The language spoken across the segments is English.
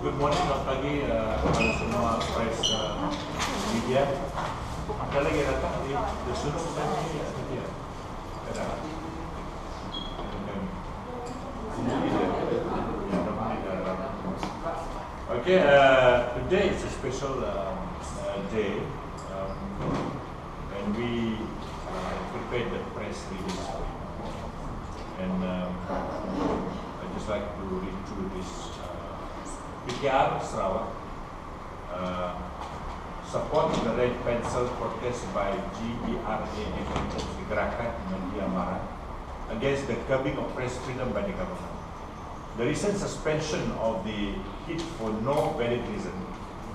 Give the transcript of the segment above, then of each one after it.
Good morning, selamat pagi kepada semua press media. Ada lagi datang di Sunung dan media. Ada. Okay, today is a special day, and we prepared the press release for you. And I'd just like to read through this. PKR Sarawak support the red pencil protest by GERAF, Gerakan Media Mara, against the curbing of press freedom by the government. The recent suspension of the hit for no valid reason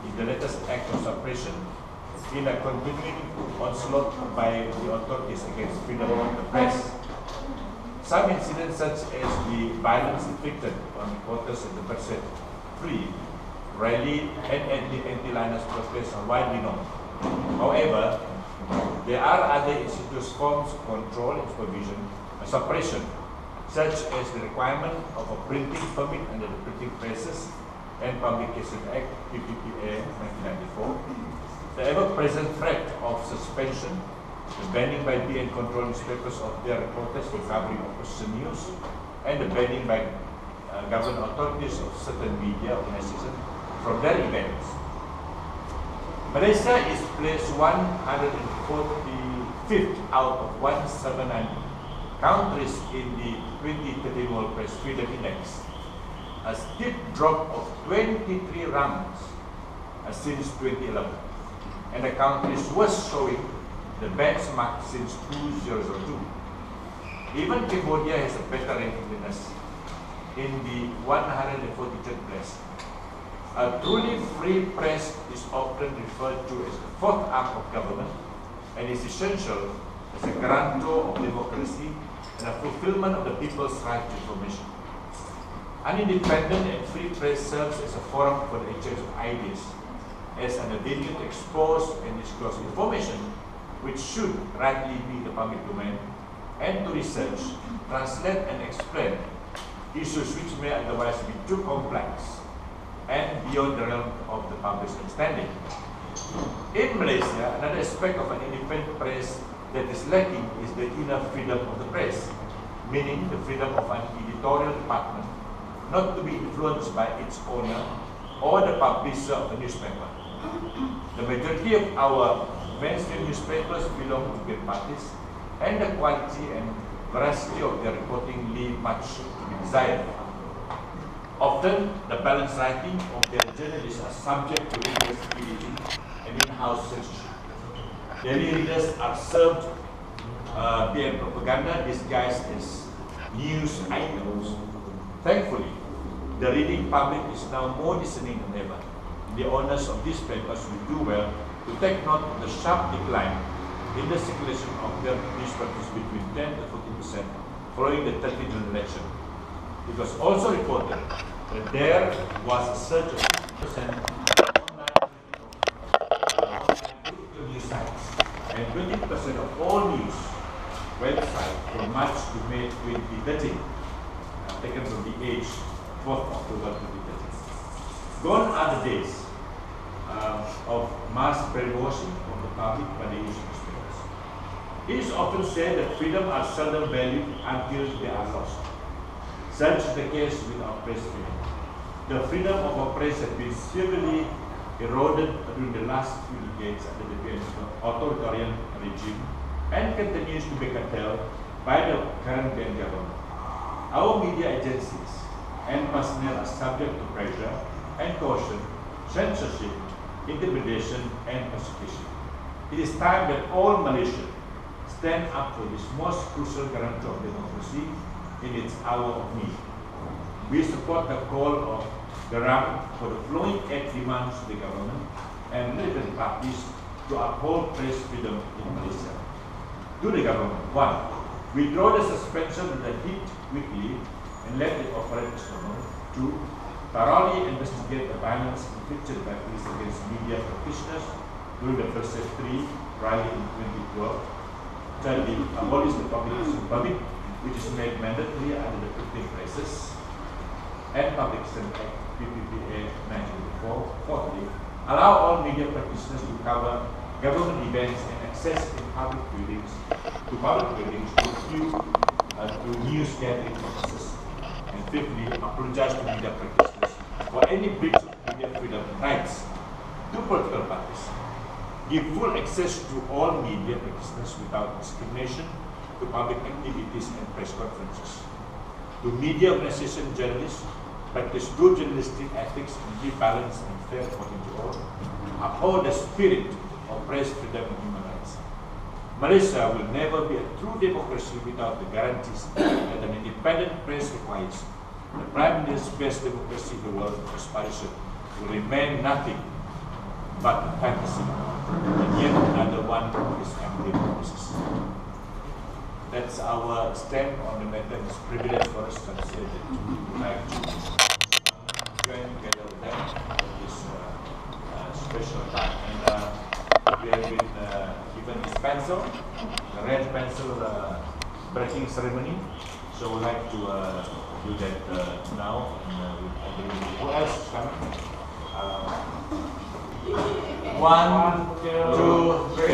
is the latest act of suppression in a continuing onslaught by the authorities against freedom of the press. Some incidents, such as the violence inflicted on reporters at the Perset Free rally and anti-liners protests, are widely known. However, there are other institutional forms of control and supervision and suppression, such as the requirement of a printing permit under the Printing Presses and Publication Act (PPPA) 1994, the ever-present threat of suspension, the banning by BN control newspapers of their reporters for covering opposition news, and the banning by government authorities of certain media organizations from their events. Malaysia is placed 145th out of 179 countries in the 2013 World Press Freedom Index, a steep drop of 23 ranks since 2011, and the country's worst showing the benchmark since 2002. Even Cambodia has a better ranking than us, in the 143rd place. A truly free press is often referred to as the fourth arm of government and is essential as a guarantor of democracy and a fulfillment of the people's right to information. An independent and free press serves as a forum for the exchange of ideas, as an avenue to expose and disclose information which should rightly be the public domain, and to research, translate and explain issues which may otherwise be too complex and beyond the realm of the public's understanding. In Malaysia, another aspect of an independent press that is lacking is the inner freedom of the press, meaning the freedom of an editorial department not to be influenced by its owner or the publisher of the newspaper. The majority of our mainstream newspapers belong to great parties, and the quality and veracity of their reporting leave much to be desired. Often, the balanced writing of their journalists are subject to rigorous editing and in-house censorship. Daily readers are served their propaganda disguised as news items. Thankfully, the reading public is now more discerning than ever. The owners of these papers will do well to take note of the sharp decline in the circulation of their newspapers between 10 to 14% following the 30th election. It was also reported that there was a surge of 50% online news sites and 20% of all news websites from March to May 2013, taken from the age 4th October 2013. Gone are the days of mass brainwashing of the public by the use of newspapers. It is often said that freedom are seldom valued until they are lost. Such is the case with our press freedom. The freedom of our press has been severely eroded during the last few decades under the authoritarian regime and continues to be curtailed by the current BN government. Our media agencies and personnel are subject to pressure and coercion, censorship, intimidation and persecution. It is time that all Malaysians stand up for this most crucial guarantor of democracy in its hour of need. We support the call of the RAM for the flowing act demands to the government and relevant parties to uphold press freedom in Malaysia. To the government, 1. Withdraw the suspension of the hit weekly and let it operate as normal. 2. Thoroughly investigate the violence inflicted by police against media practitioners during the Perset 3 rally in 2012. Thirdly, abolish the publication permit, which is made mandatory under the Printing Presses and Publication Act (PPPA) 1994. allow all media practitioners to cover government events and access in public buildings to view to news gathering purposes. And fifthly, apologize to media practitioners for any breach of media freedom rights to political parties. Give full access to all media practitioners without discrimination to public activities and press conferences. To media organization journalists, practice good journalistic ethics and give balanced and fair reporting to all. Uphold the spirit of press freedom and human rights. Malaysia will never be a true democracy without the guarantees that an independent press requires. The Prime Minister's best democracy in the world, aspiration, will remain nothing but a fantasy, and yet another one of his empty promises. That's our stand on the matter. It's a privilege for us to say that we would like to join together with them for this special time. And we have been given this pencil, the red pencil breaking ceremony. So we'd like to do that now. And who else is coming? 1, 2, 3.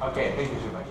Okay, thank you so much.